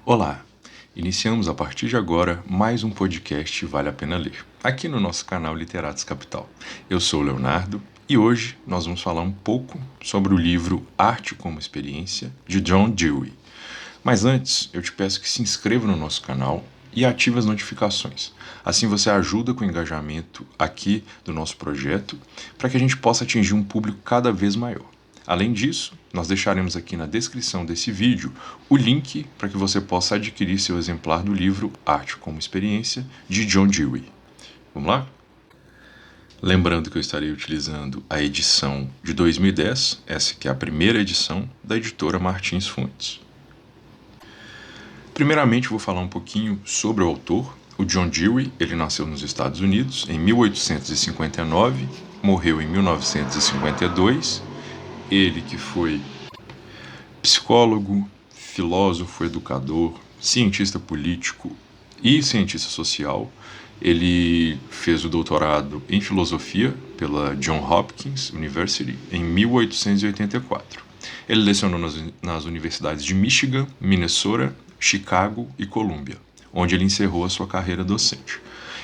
Olá! Iniciamos a partir de agora mais um podcast Vale a Pena Ler, aqui no nosso canal Literatos Capital. Eu sou o Leonardo e hoje nós vamos falar um pouco sobre o livro Arte como Experiência, de John Dewey. Mas antes, eu te peço que se inscreva no nosso canal e ative as notificações. Assim você ajuda com o engajamento aqui do nosso projeto para que a gente possa atingir um público cada vez maior. Além disso, nós deixaremos aqui na descrição desse vídeo o link para que você possa adquirir seu exemplar do livro Arte como Experiência, de John Dewey. Vamos lá? Lembrando que eu estarei utilizando a edição de 2010, essa que é a primeira edição da editora Martins Fontes. Primeiramente, vou falar um pouquinho sobre o autor. O John Dewey, ele nasceu nos Estados Unidos em 1859, morreu em 1952. Ele que foi psicólogo, filósofo, educador, cientista político e cientista social. Ele fez o doutorado em filosofia pela Johns Hopkins University em 1884. Ele lecionou nas universidades de Michigan, Minnesota, Chicago e Columbia, onde ele encerrou a sua carreira docente.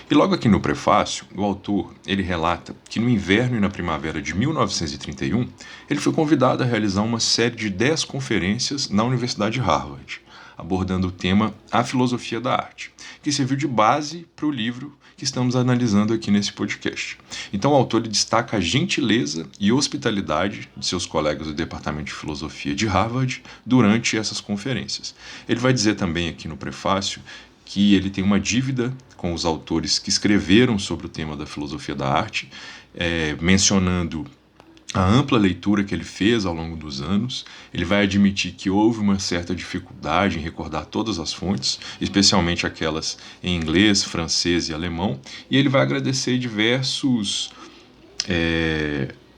E logo aqui no prefácio, o autor ele relata que no inverno e na primavera de 1931, ele foi convidado a realizar uma série de 10 conferências na Universidade de Harvard, abordando o tema A Filosofia da Arte, que serviu de base para o livro que estamos analisando aqui nesse podcast. Então o autor ele destaca a gentileza e hospitalidade de seus colegas do Departamento de Filosofia de Harvard durante essas conferências. Ele vai dizer também aqui no prefácio que ele tem uma dívida com os autores que escreveram sobre o tema da filosofia da arte, mencionando a ampla leitura que ele fez ao longo dos anos. Ele vai admitir que houve uma certa dificuldade em recordar todas as fontes, especialmente aquelas em inglês, francês e alemão, e ele vai agradecer diversos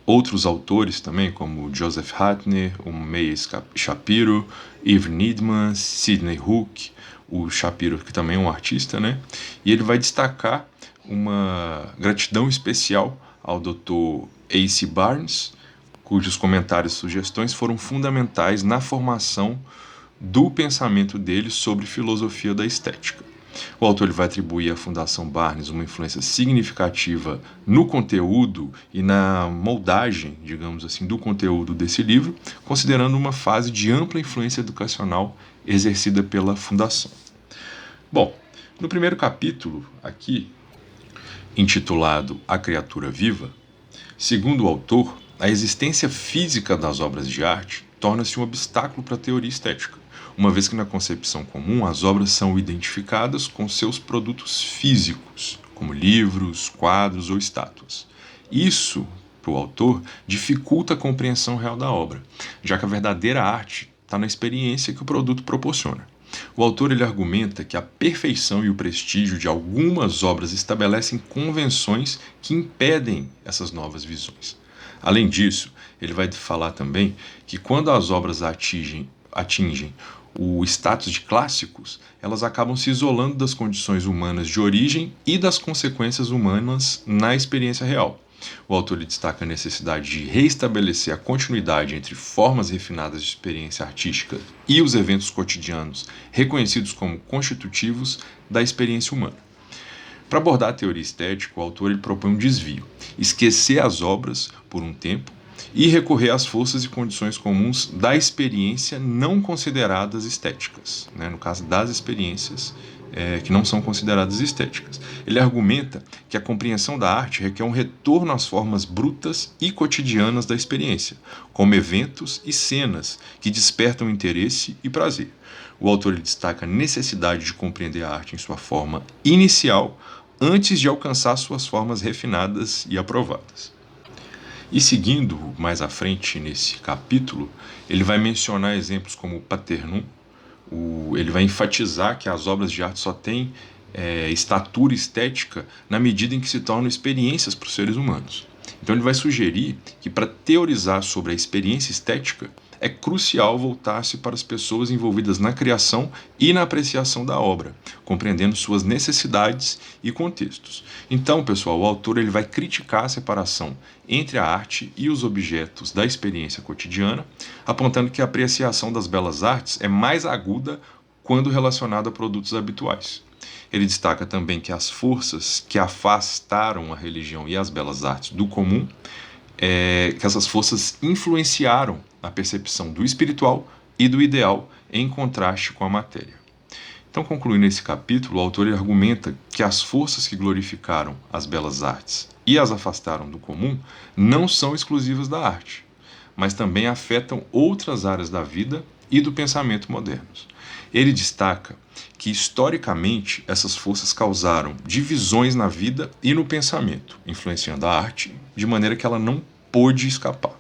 outros autores também, como Joseph Ratner, o Meyer Shapiro, Yves Needman, Sidney Hook, o Shapiro, que também é um artista, né? E ele vai destacar uma gratidão especial ao Dr. A.C. Barnes, cujos comentários e sugestões foram fundamentais na formação do pensamento dele sobre filosofia da estética. O autor ele vai atribuir à Fundação Barnes uma influência significativa no conteúdo e na moldagem, digamos assim, do conteúdo desse livro, considerando uma fase de ampla influência educacional exercida pela Fundação. Bom, no primeiro capítulo aqui, intitulado A Criatura Viva, segundo o autor, a existência física das obras de arte torna-se um obstáculo para a teoria estética, uma vez que na concepção comum as obras são identificadas com seus produtos físicos, como livros, quadros ou estátuas. Isso, para o autor, dificulta a compreensão real da obra, já que a verdadeira arte está na experiência que o produto proporciona. O autor ele argumenta que a perfeição e o prestígio de algumas obras estabelecem convenções que impedem essas novas visões. Além disso, ele vai falar também que quando as obras atingem o status de clássicos, elas acabam se isolando das condições humanas de origem e das consequências humanas na experiência real. O autor destaca a necessidade de reestabelecer a continuidade entre formas refinadas de experiência artística e os eventos cotidianos reconhecidos como constitutivos da experiência humana. Para abordar a teoria estética, o autor propõe um desvio, esquecer as obras por um tempo e recorrer às forças e condições comuns da experiência não consideradas estéticas, no caso das experiências que não são consideradas estéticas. Ele argumenta que a compreensão da arte requer um retorno às formas brutas e cotidianas da experiência, como eventos e cenas que despertam interesse e prazer. O autor destaca a necessidade de compreender a arte em sua forma inicial antes de alcançar suas formas refinadas e aprovadas. E seguindo mais à frente nesse capítulo, ele vai mencionar exemplos como o Paternum. Ele vai enfatizar que as obras de arte só têm estatura estética na medida em que se tornam experiências para os seres humanos. Então ele vai sugerir que para teorizar sobre a experiência estética, é crucial voltar-se para as pessoas envolvidas na criação e na apreciação da obra, compreendendo suas necessidades e contextos. Então, pessoal, o autor ele vai criticar a separação entre a arte e os objetos da experiência cotidiana, apontando que a apreciação das belas artes é mais aguda quando relacionado a produtos habituais. Ele destaca também que as forças que afastaram a religião e as belas artes do comum, que essas forças influenciaram a percepção do espiritual e do ideal em contraste com a matéria. Então, concluindo esse capítulo, o autor argumenta que as forças que glorificaram as belas artes e as afastaram do comum não são exclusivas da arte, mas também afetam outras áreas da vida e do pensamento modernos. Ele destaca que, historicamente, essas forças causaram divisões na vida e no pensamento, influenciando a arte de maneira que ela não pôde escapar.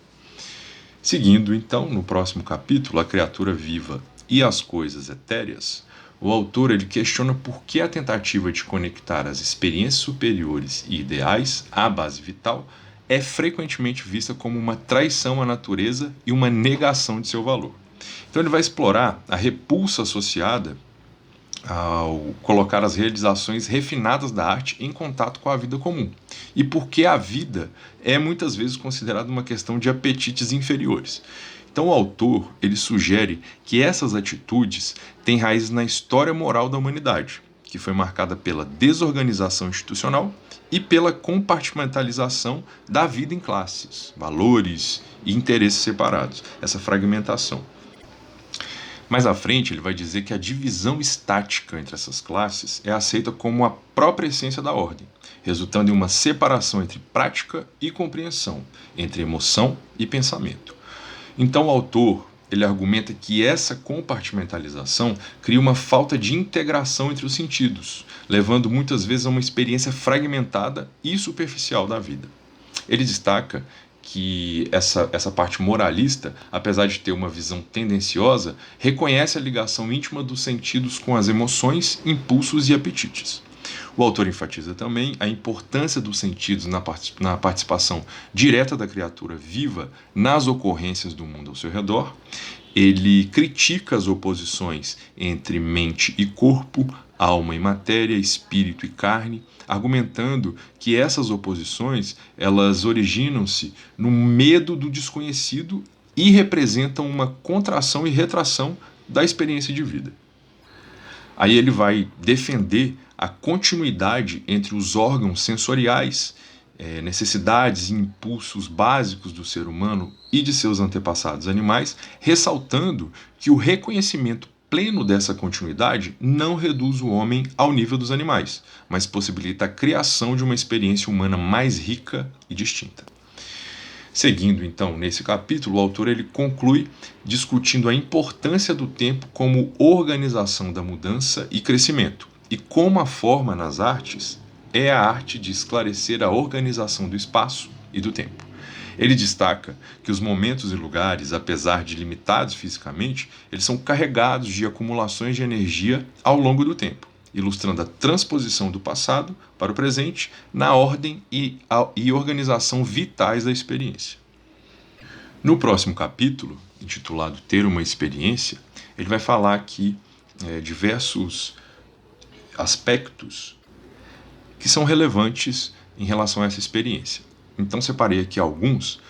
Seguindo, então, no próximo capítulo, A Criatura Viva e as Coisas Etéreas, o autor ele questiona por que a tentativa de conectar as experiências superiores e ideais à base vital é frequentemente vista como uma traição à natureza e uma negação de seu valor. Então ele vai explorar a repulsa associada ao colocar as realizações refinadas da arte em contato com a vida comum, e por que a vida é muitas vezes considerada uma questão de apetites inferiores. Então o autor ele sugere que essas atitudes têm raízes na história moral da humanidade, que foi marcada pela desorganização institucional e pela compartimentalização da vida em classes, valores e interesses separados, essa fragmentação. Mais à frente, ele vai dizer que a divisão estática entre essas classes é aceita como a própria essência da ordem, resultando em uma separação entre prática e compreensão, entre emoção e pensamento. Então o autor ele argumenta que essa compartimentalização cria uma falta de integração entre os sentidos, levando muitas vezes a uma experiência fragmentada e superficial da vida. Ele destaca que essa parte moralista, apesar de ter uma visão tendenciosa, reconhece a ligação íntima dos sentidos com as emoções, impulsos e apetites. O autor enfatiza também a importância dos sentidos na participação direta da criatura viva nas ocorrências do mundo ao seu redor. Ele critica as oposições entre mente e corpo, alma e matéria, espírito e carne, argumentando que essas oposições elas originam-se no medo do desconhecido e representam uma contração e retração da experiência de vida. Aí ele vai defender a continuidade entre os órgãos sensoriais, necessidades e impulsos básicos do ser humano e de seus antepassados animais, ressaltando que o reconhecimento pleno dessa continuidade não reduz o homem ao nível dos animais, mas possibilita a criação de uma experiência humana mais rica e distinta. Seguindo, então, nesse capítulo, o autor ele conclui discutindo a importância do tempo como organização da mudança e crescimento, e como a forma nas artes é a arte de esclarecer a organização do espaço e do tempo. Ele destaca que os momentos e lugares, apesar de limitados fisicamente, eles são carregados de acumulações de energia ao longo do tempo, ilustrando a transposição do passado para o presente na ordem e organização vitais da experiência. No próximo capítulo, intitulado Ter uma Experiência, ele vai falar aqui diversos aspectos que são relevantes em relação a essa experiência. Então separei aqui alguns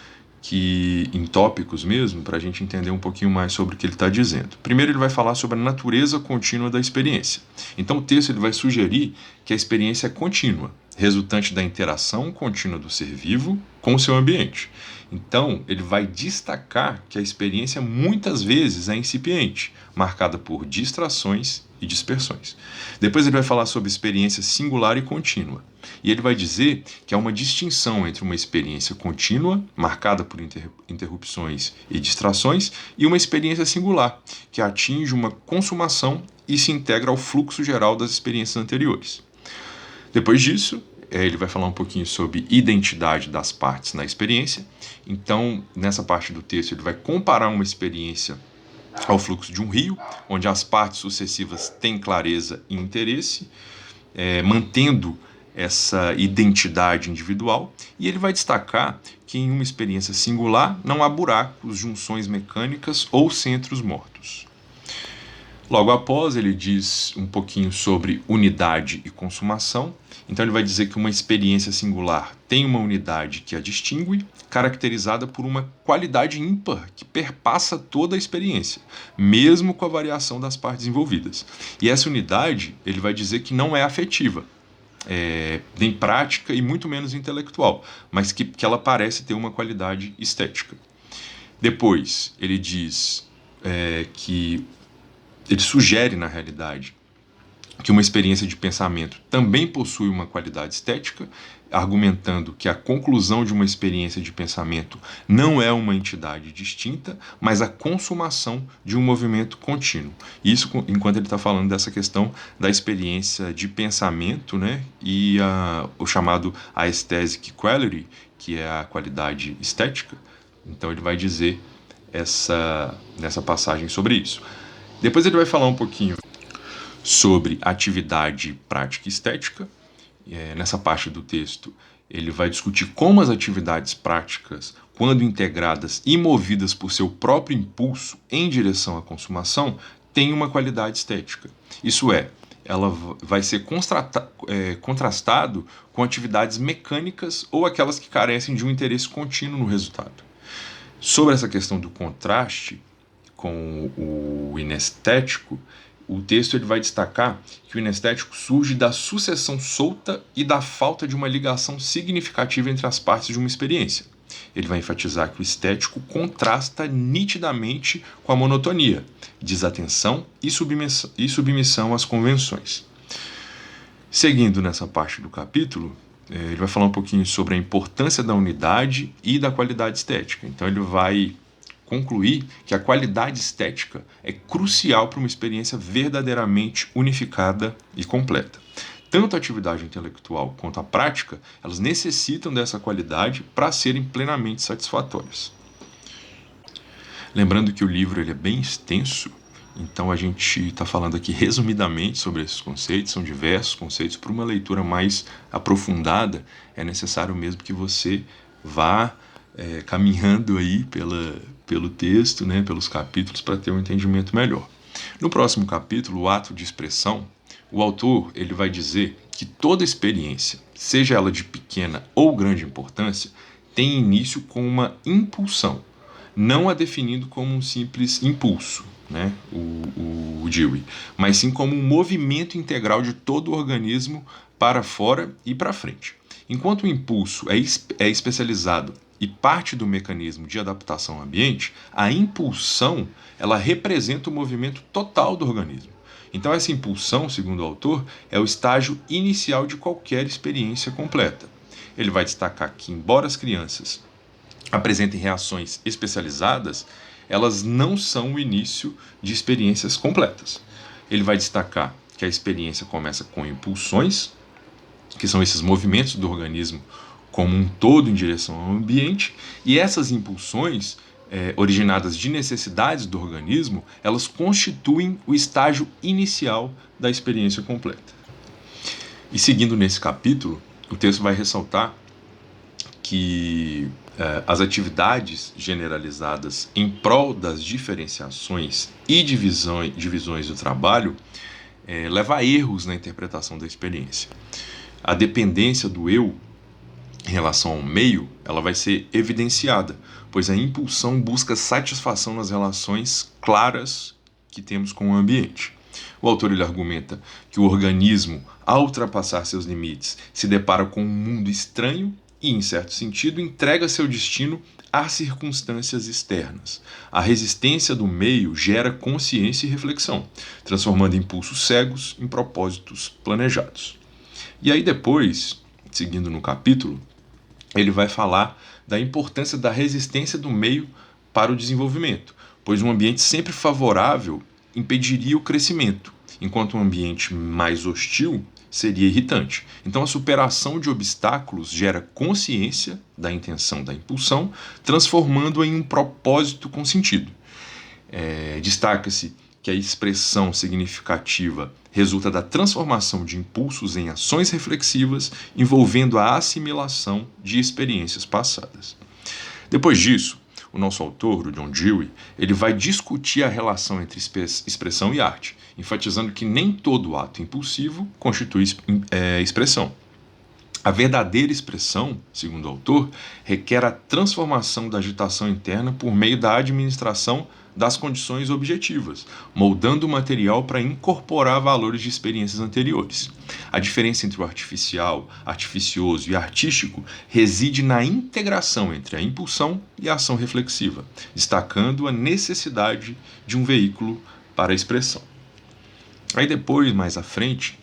que em tópicos mesmo, para a gente entender um pouquinho mais sobre o que ele está dizendo. Primeiro ele vai falar sobre a natureza contínua da experiência. Então o texto ele vai sugerir que a experiência é contínua, resultante da interação contínua do ser vivo com o seu ambiente. Então ele vai destacar que a experiência muitas vezes é incipiente, marcada por distrações e dispersões. Depois ele vai falar sobre experiência singular e contínua. E ele vai dizer que há uma distinção entre uma experiência contínua, marcada por interrupções e distrações, e uma experiência singular, que atinge uma consumação e se integra ao fluxo geral das experiências anteriores. Depois disso, ele vai falar um pouquinho sobre identidade das partes na experiência. Então, nessa parte do texto, ele vai comparar uma experiência ao fluxo de um rio, onde as partes sucessivas têm clareza e interesse, mantendo essa identidade individual, e ele vai destacar que em uma experiência singular não há buracos, junções mecânicas ou centros mortos. Logo após, ele diz um pouquinho sobre unidade e consumação. Então ele vai dizer que uma experiência singular tem uma unidade que a distingue, caracterizada por uma qualidade ímpar que perpassa toda a experiência, mesmo com a variação das partes envolvidas. E essa unidade, ele vai dizer que não é afetiva, nem prática e muito menos intelectual, mas que ela parece ter uma qualidade estética. Depois, ele diz que ele sugere, na realidade, que uma experiência de pensamento também possui uma qualidade estética, argumentando que a conclusão de uma experiência de pensamento não é uma entidade distinta, mas a consumação de um movimento contínuo. Isso enquanto ele está falando dessa questão da experiência de pensamento, né, e o chamado aesthetic quality, que é a qualidade estética. Então ele vai dizer nessa passagem sobre isso. Depois ele vai falar um pouquinho sobre atividade prática e estética. Nessa parte do texto, ele vai discutir como as atividades práticas, quando integradas e movidas por seu próprio impulso em direção à consumação, têm uma qualidade estética. Isso é, ela vai ser contrastado com atividades mecânicas ou aquelas que carecem de um interesse contínuo no resultado. Sobre essa questão do contraste com o inestético, o texto ele vai destacar que o inestético surge da sucessão solta e da falta de uma ligação significativa entre as partes de uma experiência. Ele vai enfatizar que o estético contrasta nitidamente com a monotonia, desatenção e submissão às convenções. Seguindo nessa parte do capítulo, ele vai falar um pouquinho sobre a importância da unidade e da qualidade estética. Então ele vai concluir que a qualidade estética é crucial para uma experiência verdadeiramente unificada e completa. Tanto a atividade intelectual quanto a prática, elas necessitam dessa qualidade para serem plenamente satisfatórias. Lembrando que o livro ele é bem extenso, então a gente está falando aqui resumidamente sobre esses conceitos, são diversos conceitos. Para uma leitura mais aprofundada, é necessário mesmo que você vá caminhando aí pelo texto, né, pelos capítulos, para ter um entendimento melhor. No próximo capítulo, o ato de expressão, o autor ele vai dizer que toda experiência, seja ela de pequena ou grande importância, tem início com uma impulsão, não a definindo como um simples impulso, né, o Dewey, mas sim como um movimento integral de todo o organismo para fora e para frente. Enquanto o impulso é especializado e parte do mecanismo de adaptação ao ambiente, a impulsão ela representa o movimento total do organismo. Então essa impulsão, segundo o autor, é o estágio inicial de qualquer experiência completa. Ele vai destacar que, embora as crianças apresentem reações especializadas, elas não são o início de experiências completas. Ele vai destacar que a experiência começa com impulsões, que são esses movimentos do organismo como um todo em direção ao ambiente, e essas impulsões, originadas de necessidades do organismo, elas constituem o estágio inicial da experiência completa. E seguindo nesse capítulo, o texto vai ressaltar que as atividades generalizadas em prol das diferenciações e divisões do trabalho levam a erros na interpretação da experiência. A dependência do eu em relação ao meio, ela vai ser evidenciada, pois a impulsão busca satisfação nas relações claras que temos com o ambiente. O autor ele argumenta que o organismo, ao ultrapassar seus limites, se depara com um mundo estranho e, em certo sentido, entrega seu destino às circunstâncias externas. A resistência do meio gera consciência e reflexão, transformando impulsos cegos em propósitos planejados. E aí depois, seguindo no capítulo, ele vai falar da importância da resistência do meio para o desenvolvimento, pois um ambiente sempre favorável impediria o crescimento, enquanto um ambiente mais hostil seria irritante. Então a superação de obstáculos gera consciência da intenção da impulsão, transformando-a em um propósito com sentido. Destaca-se que a expressão significativa resulta da transformação de impulsos em ações reflexivas, envolvendo a assimilação de experiências passadas. Depois disso, o nosso autor, o John Dewey, ele vai discutir a relação entre expressão e arte, enfatizando que nem todo ato impulsivo constitui expressão. A verdadeira expressão, segundo o autor, requer a transformação da agitação interna por meio da administração das condições objetivas, moldando o material para incorporar valores de experiências anteriores. A diferença entre o artificial, artificioso e artístico reside na integração entre a impulsão e a ação reflexiva, destacando a necessidade de um veículo para a expressão. Aí depois, mais à frente,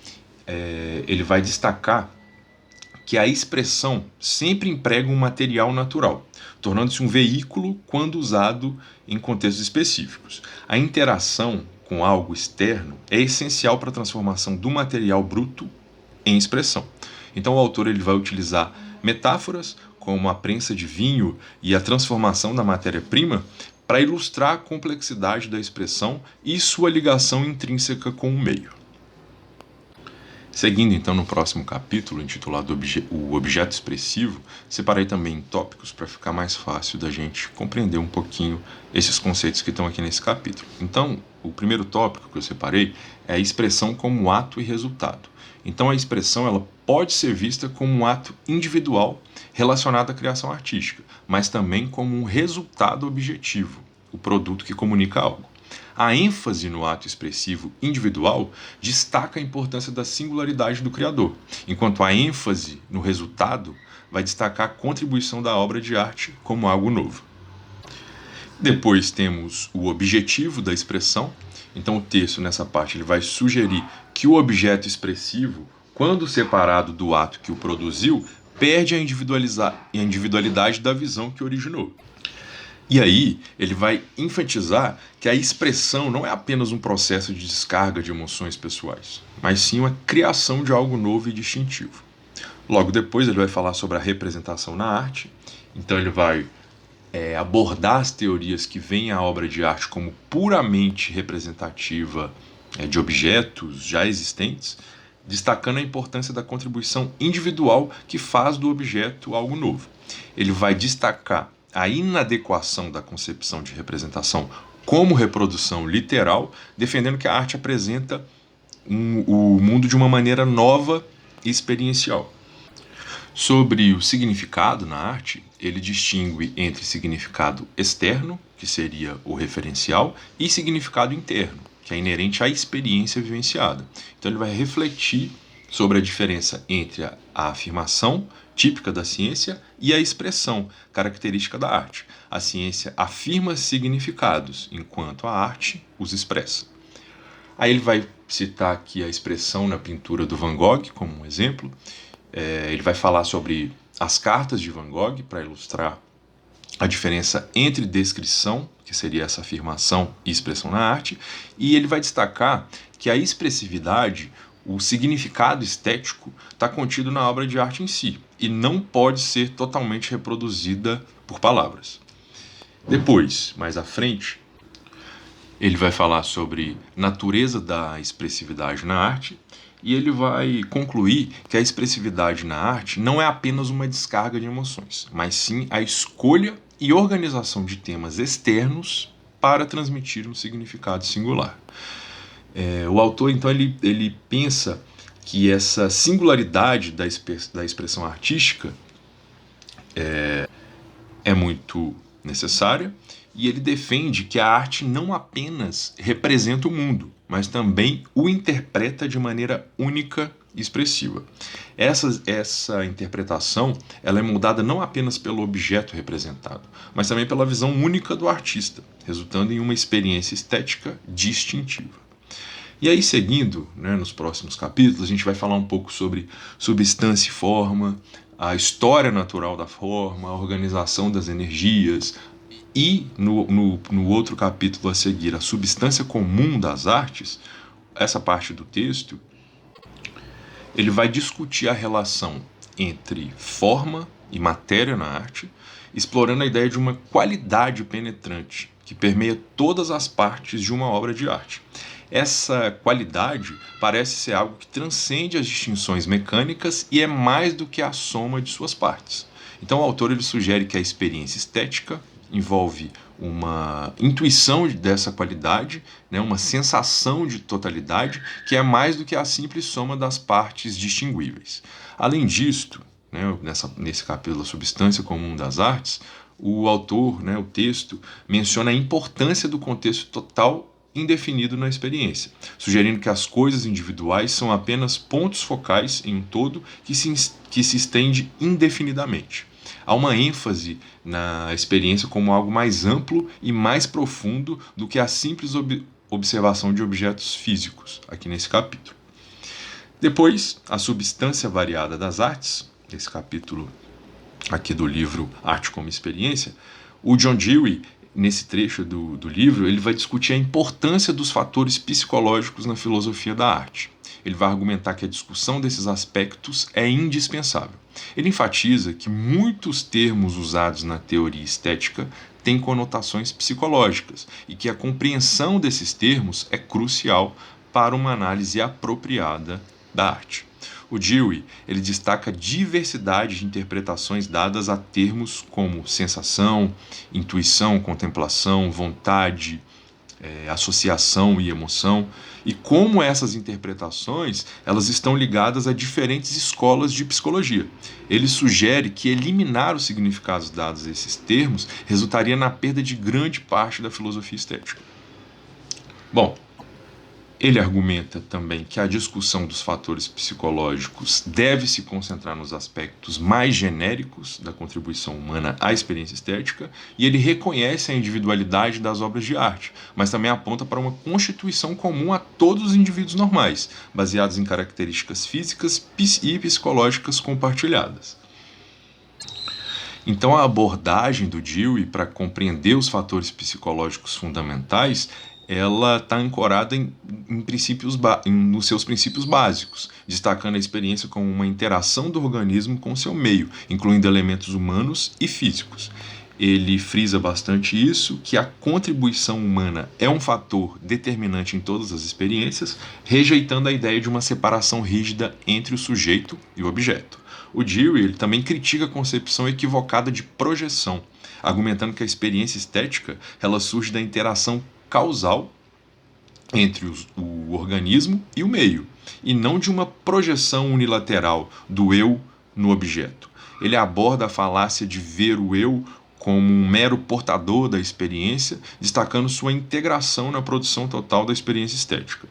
ele vai destacar que a expressão sempre emprega um material natural, tornando-se um veículo quando usado em contextos específicos. A interação com algo externo é essencial para a transformação do material bruto em expressão. Então o autor ele vai utilizar metáforas como a prensa de vinho e a transformação da matéria-prima para ilustrar a complexidade da expressão e sua ligação intrínseca com o meio. Seguindo então no próximo capítulo, intitulado O Objeto Expressivo, separei também tópicos para ficar mais fácil da gente compreender um pouquinho esses conceitos que estão aqui nesse capítulo. Então, o primeiro tópico que eu separei é a expressão como ato e resultado. Então, a expressão ela pode ser vista como um ato individual relacionado à criação artística, mas também como um resultado objetivo, o produto que comunica algo. A ênfase no ato expressivo individual destaca a importância da singularidade do criador, enquanto a ênfase no resultado vai destacar a contribuição da obra de arte como algo novo. Depois temos o objetivo da expressão. Então o texto nessa parte ele vai sugerir que o objeto expressivo, quando separado do ato que o produziu, perde a individualidade da visão que originou. E aí, ele vai enfatizar que a expressão não é apenas um processo de descarga de emoções pessoais, mas sim uma criação de algo novo e distintivo. Logo depois, ele vai falar sobre a representação na arte. Então, ele vai abordar as teorias que veem a obra de arte como puramente representativa de objetos já existentes, destacando a importância da contribuição individual que faz do objeto algo novo. Ele vai destacar a inadequação da concepção de representação como reprodução literal, defendendo que a arte apresenta o mundo de uma maneira nova e experiencial. Sobre o significado na arte, ele distingue entre significado externo, que seria o referencial, e significado interno, que é inerente à experiência vivenciada. Então ele vai refletir sobre a diferença entre a afirmação típica da ciência e a expressão característica da arte. A ciência afirma significados, enquanto a arte os expressa. Aí ele vai citar aqui a expressão na pintura do Van Gogh como um exemplo. Ele vai falar sobre as cartas de Van Gogh para ilustrar a diferença entre descrição, que seria essa afirmação, e expressão na arte. E ele vai destacar que a expressividade, o significado estético, está contido na obra de arte em si e não pode ser totalmente reproduzida por palavras. Depois, mais à frente, ele vai falar sobre natureza da expressividade na arte e ele vai concluir que a expressividade na arte não é apenas uma descarga de emoções, mas sim a escolha e organização de temas externos para transmitir um significado singular. O autor, então, ele pensa que essa singularidade da expressão artística é muito necessária e ele defende que a arte não apenas representa o mundo, mas também o interpreta de maneira única e expressiva. Essa interpretação ela é moldada não apenas pelo objeto representado, mas também pela visão única do artista, resultando em uma experiência estética distintiva. E aí, seguindo, nos próximos capítulos, a gente vai falar um pouco sobre substância e forma, a história natural da forma, a organização das energias, e no outro capítulo a seguir, a substância comum das artes. Essa parte do texto, ele vai discutir a relação entre forma e matéria na arte, explorando a ideia de uma qualidade penetrante que permeia todas as partes de uma obra de arte. Essa qualidade parece ser algo que transcende as distinções mecânicas e é mais do que a soma de suas partes. Então o autor ele sugere que a experiência estética envolve uma intuição dessa qualidade, né, uma sensação de totalidade, que é mais do que a simples soma das partes distinguíveis. Além disto, né, nesse capítulo A Substância Comum das Artes, o autor, né, o texto, menciona a importância do contexto total indefinido na experiência, sugerindo que as coisas individuais são apenas pontos focais em um todo que se estende indefinidamente. Há uma ênfase na experiência como algo mais amplo e mais profundo do que a simples observação de objetos físicos, aqui nesse capítulo. Depois, a substância variada das artes, esse capítulo aqui do livro Arte como Experiência, o John Dewey, nesse trecho do livro, ele vai discutir a importância dos fatores psicológicos na filosofia da arte. Ele vai argumentar que a discussão desses aspectos é indispensável. Ele enfatiza que muitos termos usados na teoria estética têm conotações psicológicas e que a compreensão desses termos é crucial para uma análise apropriada da arte. O Dewey, ele destaca a diversidade de interpretações dadas a termos como sensação, intuição, contemplação, vontade, associação e emoção, e como essas interpretações elas estão ligadas a diferentes escolas de psicologia. Ele sugere que eliminar os significados dados a esses termos resultaria na perda de grande parte da filosofia estética. Bom, ele argumenta também que a discussão dos fatores psicológicos deve se concentrar nos aspectos mais genéricos da contribuição humana à experiência estética, e ele reconhece a individualidade das obras de arte, mas também aponta para uma constituição comum a todos os indivíduos normais, baseados em características físicas e psicológicas compartilhadas. Então, a abordagem do Dewey para compreender os fatores psicológicos fundamentais ela está ancorada nos seus princípios básicos, destacando a experiência como uma interação do organismo com o seu meio, incluindo elementos humanos e físicos. Ele frisa bastante isso, que a contribuição humana é um fator determinante em todas as experiências, rejeitando a ideia de uma separação rígida entre o sujeito e o objeto. O Dewey ele também critica a concepção equivocada de projeção, argumentando que a experiência estética ela surge da interação causal entre o organismo e o meio, e não de uma projeção unilateral do eu no objeto. Ele aborda a falácia de ver o eu como um mero portador da experiência, destacando sua integração na produção total da experiência estética.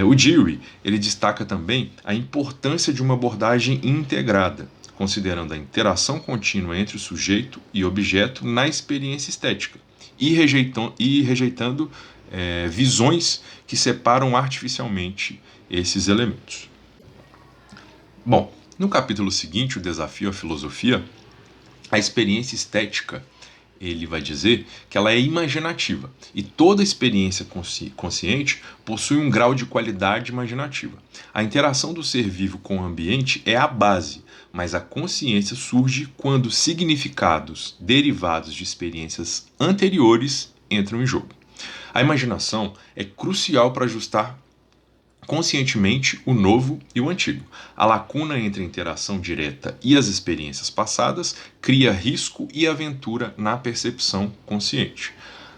O Dewey ele destaca também a importância de uma abordagem integrada, considerando a interação contínua entre o sujeito e objeto na experiência estética, e rejeitando visões que separam artificialmente esses elementos. Bom, no capítulo seguinte, o desafio à filosofia, a experiência estética, ele vai dizer que ela é imaginativa, e toda experiência consciente possui um grau de qualidade imaginativa. A interação do ser vivo com o ambiente é a base, mas a consciência surge quando significados derivados de experiências anteriores entram em jogo. A imaginação é crucial para ajustar conscientemente o novo e o antigo. A lacuna entre a interação direta e as experiências passadas cria risco e aventura na percepção consciente.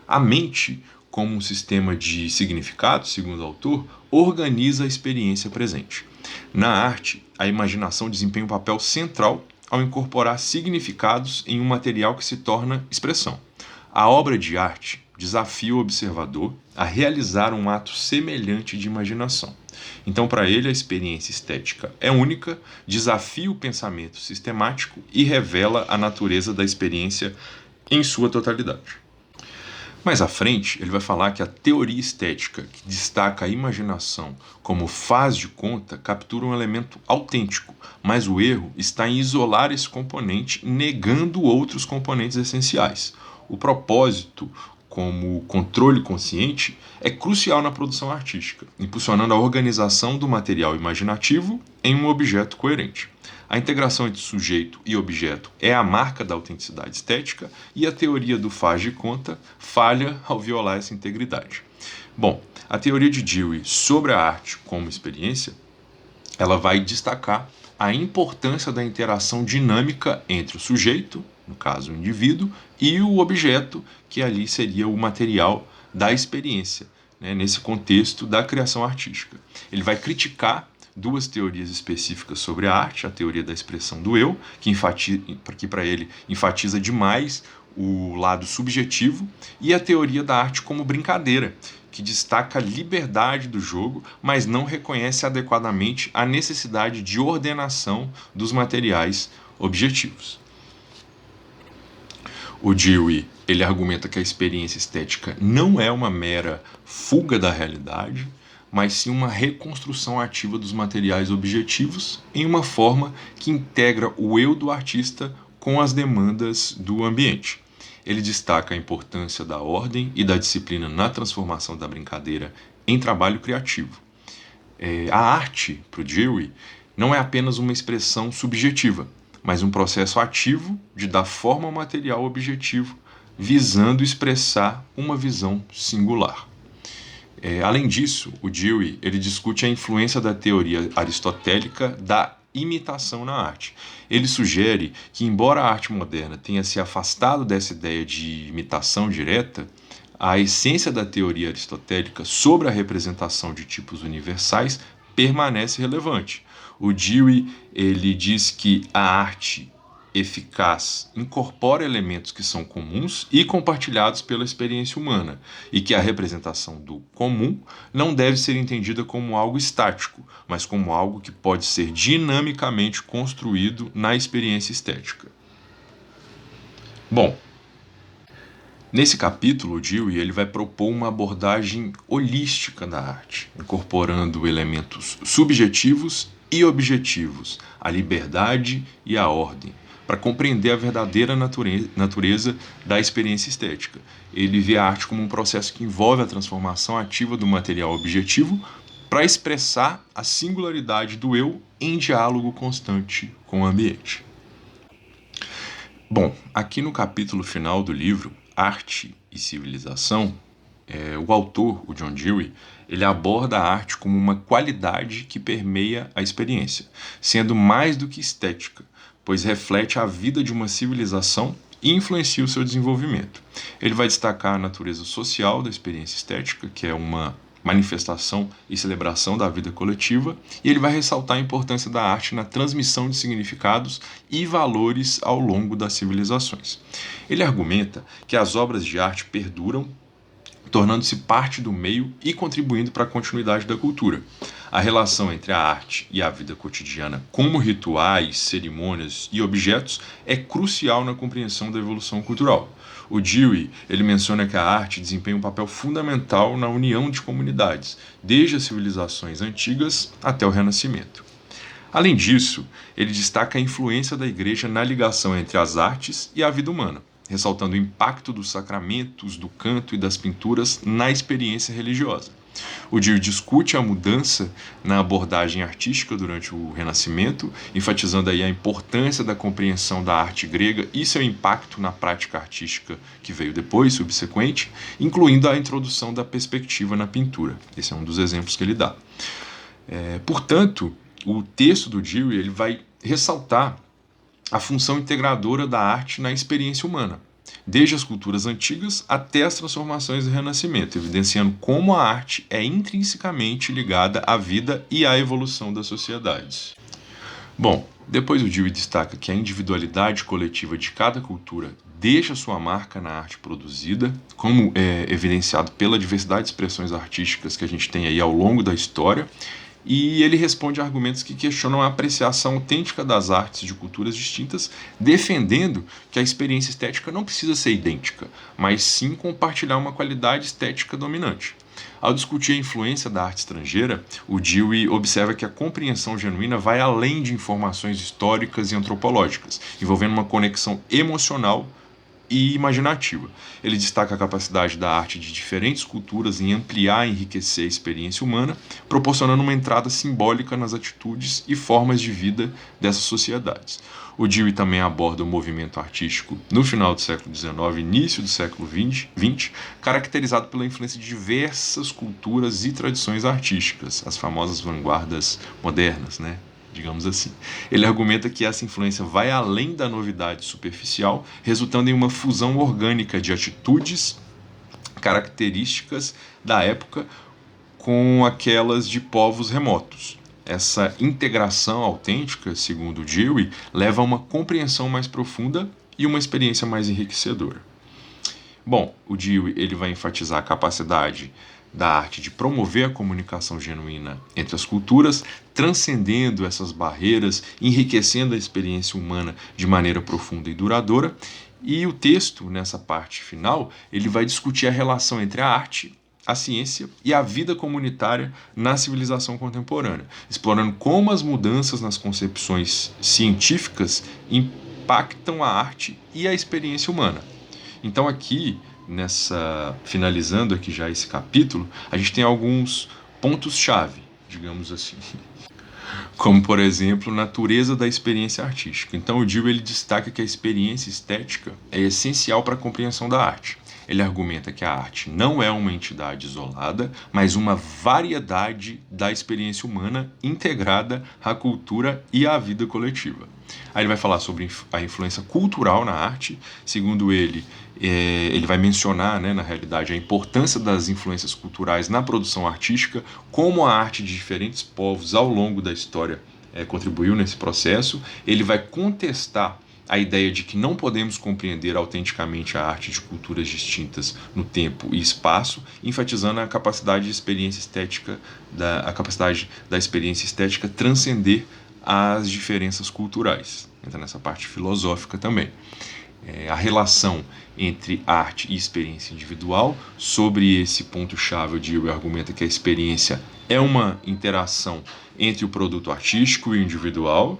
A mente, como um sistema de significados, segundo o autor, organiza a experiência presente. Na arte, a imaginação desempenha um papel central ao incorporar significados em um material que se torna expressão. A obra de arte desafia o observador a realizar um ato semelhante de imaginação. Então, para ele, a experiência estética é única, desafia o pensamento sistemático e revela a natureza da experiência em sua totalidade. Mais à frente, ele vai falar que a teoria estética, que destaca a imaginação como faz de conta, captura um elemento autêntico, mas o erro está em isolar esse componente, negando outros componentes essenciais. O propósito, como controle consciente, é crucial na produção artística, impulsionando a organização do material imaginativo em um objeto coerente. A integração entre sujeito e objeto é a marca da autenticidade estética, e a teoria do faz de conta falha ao violar essa integridade. Bom, a teoria de Dewey sobre a arte como experiência, ela vai destacar a importância da interação dinâmica entre o sujeito, no caso o indivíduo, e o objeto, que ali seria o material da experiência, né, nesse contexto da criação artística. Ele vai criticar duas teorias específicas sobre a arte: a teoria da expressão do eu, que para ele enfatiza demais o lado subjetivo, e a teoria da arte como brincadeira, que destaca a liberdade do jogo, mas não reconhece adequadamente a necessidade de ordenação dos materiais objetivos. O Dewey, ele argumenta que a experiência estética não é uma mera fuga da realidade, mas sim uma reconstrução ativa dos materiais objetivos em uma forma que integra o eu do artista com as demandas do ambiente. Ele destaca a importância da ordem e da disciplina na transformação da brincadeira em trabalho criativo. A arte, para o Dewey, não é apenas uma expressão subjetiva, mas um processo ativo de dar forma ao material objetivo, visando expressar uma visão singular. Além disso, o Dewey ele discute a influência da teoria aristotélica da imitação na arte. Ele sugere que, embora a arte moderna tenha se afastado dessa ideia de imitação direta, a essência da teoria aristotélica sobre a representação de tipos universais permanece relevante. O Dewey ele diz que a arte eficaz incorpora elementos que são comuns e compartilhados pela experiência humana, e que a representação do comum não deve ser entendida como algo estático, mas como algo que pode ser dinamicamente construído na experiência estética. Bom, nesse capítulo, o Dewey ele vai propor uma abordagem holística da arte, incorporando elementos subjetivos e objetivos, a liberdade e a ordem, para compreender a verdadeira natureza da experiência estética. Ele vê a arte como um processo que envolve a transformação ativa do material objetivo para expressar a singularidade do eu em diálogo constante com o ambiente. Bom, aqui no capítulo final do livro, Arte e Civilização, o autor, o John Dewey, ele aborda a arte como uma qualidade que permeia a experiência, sendo mais do que estética, pois reflete a vida de uma civilização e influencia o seu desenvolvimento. Ele vai destacar a natureza social da experiência estética, que é uma manifestação e celebração da vida coletiva, e ele vai ressaltar a importância da arte na transmissão de significados e valores ao longo das civilizações. Ele argumenta que as obras de arte perduram, tornando-se parte do meio e contribuindo para a continuidade da cultura. A relação entre a arte e a vida cotidiana, como rituais, cerimônias e objetos, é crucial na compreensão da evolução cultural. O Dewey ele menciona que a arte desempenha um papel fundamental na união de comunidades, desde as civilizações antigas até o Renascimento. Além disso, ele destaca a influência da Igreja na ligação entre as artes e a vida humana, ressaltando o impacto dos sacramentos, do canto e das pinturas na experiência religiosa. O Dewey discute a mudança na abordagem artística durante o Renascimento, enfatizando aí a importância da compreensão da arte grega e seu impacto na prática artística que veio depois, subsequente, incluindo a introdução da perspectiva na pintura. Esse é um dos exemplos que ele dá. Portanto, o texto do Dewey ele vai ressaltar a função integradora da arte na experiência humana, desde as culturas antigas até as transformações do Renascimento, evidenciando como a arte é intrinsecamente ligada à vida e à evolução das sociedades. Bom, depois o Dewey destaca que a individualidade coletiva de cada cultura deixa sua marca na arte produzida, como é evidenciado pela diversidade de expressões artísticas que a gente tem aí ao longo da história, e ele responde a argumentos que questionam a apreciação autêntica das artes de culturas distintas, defendendo que a experiência estética não precisa ser idêntica, mas sim compartilhar uma qualidade estética dominante. Ao discutir a influência da arte estrangeira, o Dewey observa que a compreensão genuína vai além de informações históricas e antropológicas, envolvendo uma conexão emocional e imaginativa. Ele destaca a capacidade da arte de diferentes culturas em ampliar e enriquecer a experiência humana, proporcionando uma entrada simbólica nas atitudes e formas de vida dessas sociedades. O Dewey também aborda o movimento artístico no final do século XIX e início do século XX, caracterizado pela influência de diversas culturas e tradições artísticas, as famosas vanguardas modernas, né? digamos assim. Ele argumenta que essa influência vai além da novidade superficial, resultando em uma fusão orgânica de atitudes, características da época com aquelas de povos remotos. Essa integração autêntica, segundo Dewey, leva a uma compreensão mais profunda e uma experiência mais enriquecedora. Bom, o Dewey ele vai enfatizar a capacidade da arte de promover a comunicação genuína entre as culturas, transcendendo essas barreiras, enriquecendo a experiência humana de maneira profunda e duradoura. E o texto, nessa parte final, ele vai discutir a relação entre a arte, a ciência e a vida comunitária na civilização contemporânea, explorando como as mudanças nas concepções científicas impactam a arte e a experiência humana. Então aqui, finalizando aqui já esse capítulo, a gente tem alguns pontos-chave, digamos assim, como, por exemplo, natureza da experiência artística. Então o Dewey ele destaca que a experiência estética é essencial para a compreensão da arte. Ele argumenta que a arte não é uma entidade isolada, mas uma variedade da experiência humana integrada à cultura e à vida coletiva. Aí ele vai falar sobre a influência cultural na arte. Segundo ele, ele vai mencionar, na realidade, a importância das influências culturais na produção artística, como a arte de diferentes povos ao longo da história contribuiu nesse processo. Ele vai contestar a ideia de que não podemos compreender autenticamente a arte de culturas distintas no tempo e espaço, enfatizando a capacidade de experiência estética, a capacidade da experiência estética transcender as diferenças culturais. Entra nessa parte filosófica também. A relação entre arte e experiência individual. Sobre esse ponto-chave, o Dewey argumenta que a experiência é uma interação entre o produto artístico e o individual.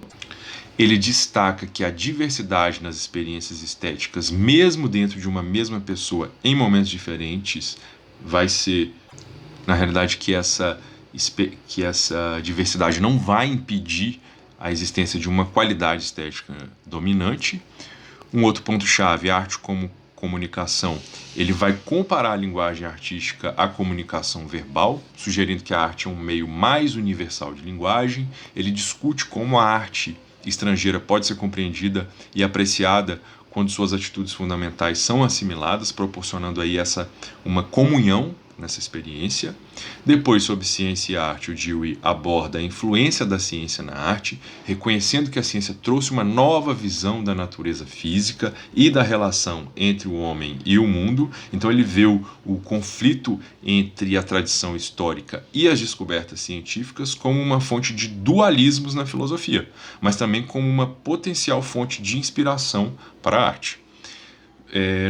Ele destaca que a diversidade nas experiências estéticas, mesmo dentro de uma mesma pessoa, em momentos diferentes, vai ser, na realidade, que essa diversidade não vai impedir a existência de uma qualidade estética dominante. Um outro ponto-chave, a arte como comunicação, ele vai comparar a linguagem artística à comunicação verbal, sugerindo que a arte é um meio mais universal de linguagem. Ele discute como a arte estrangeira pode ser compreendida e apreciada quando suas atitudes fundamentais são assimiladas, proporcionando aí uma comunhão nessa experiência. Depois, sobre ciência e arte, o Dewey aborda a influência da ciência na arte, reconhecendo que a ciência trouxe uma nova visão da natureza física e da relação entre o homem e o mundo. Então ele vê o conflito entre a tradição histórica e as descobertas científicas como uma fonte de dualismos na filosofia, mas também como uma potencial fonte de inspiração para a arte.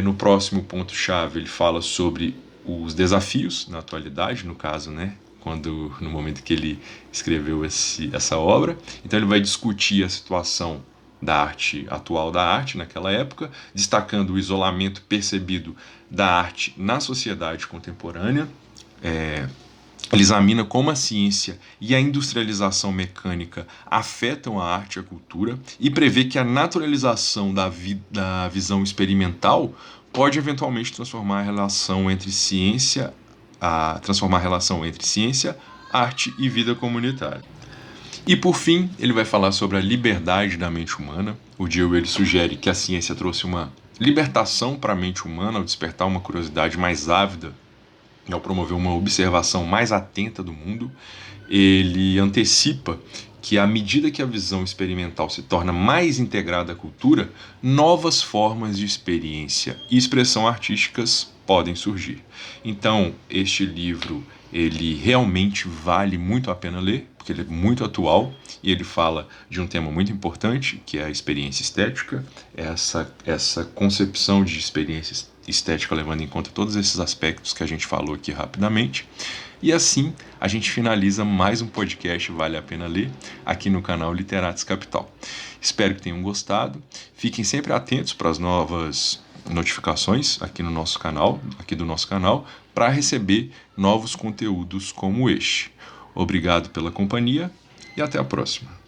No próximo ponto-chave ele fala sobre os desafios na atualidade, no caso, no momento que ele escreveu essa obra. Então ele vai discutir a situação da arte atual da arte naquela época, destacando o isolamento percebido da arte na sociedade contemporânea. Ele examina como a ciência e a industrialização mecânica afetam a arte e a cultura e prevê que a naturalização da visão experimental pode eventualmente transformar a relação entre ciência, arte e vida comunitária. E por fim, ele vai falar sobre a liberdade da mente humana. O Dewey ele sugere que a ciência trouxe uma libertação para a mente humana ao despertar uma curiosidade mais ávida e ao promover uma observação mais atenta do mundo. Ele antecipa que à medida que a visão experimental se torna mais integrada à cultura, novas formas de experiência e expressão artísticas podem surgir. Então, este livro, ele realmente vale muito a pena ler, porque ele é muito atual e ele fala de um tema muito importante, que é a experiência estética, essa concepção de experiência estética levando em conta todos esses aspectos que a gente falou aqui rapidamente. E assim a gente finaliza mais um podcast Vale a Pena Ler aqui no canal Literatos Capital. Espero que tenham gostado. Fiquem sempre atentos para as novas notificações aqui do nosso canal, para receber novos conteúdos como este. Obrigado pela companhia e até a próxima.